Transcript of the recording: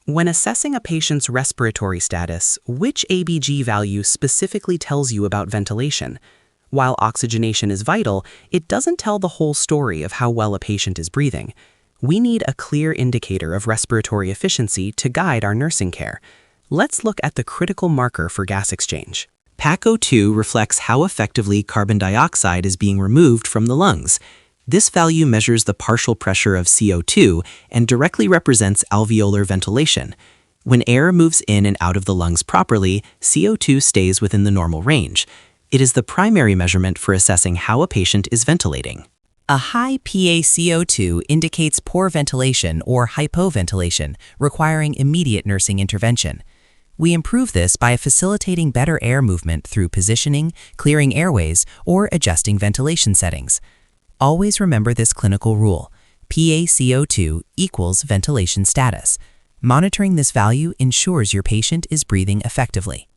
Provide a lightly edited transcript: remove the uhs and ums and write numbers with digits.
When assessing a patient's respiratory status, which ABG value specifically tells you about ventilation? While oxygenation is vital, it doesn't tell the whole story of how well a patient is breathing. We need a clear indicator of respiratory efficiency to guide our nursing care. Let's look at the critical marker for gas exchange. PaCO2 reflects how effectively carbon dioxide is being removed from the lungs. This value measures the partial pressure of CO2 and directly represents alveolar ventilation. When air moves in and out of the lungs properly, CO2 stays within the normal range. It is the primary measurement for assessing how a patient is ventilating. A high PaCO2 indicates poor ventilation or hypoventilation, requiring immediate nursing intervention. We improve this by facilitating better air movement through positioning, clearing airways, or adjusting ventilation settings. Always remember this clinical rule: PaCO2 equals ventilation status. Monitoring this value ensures your patient is breathing effectively.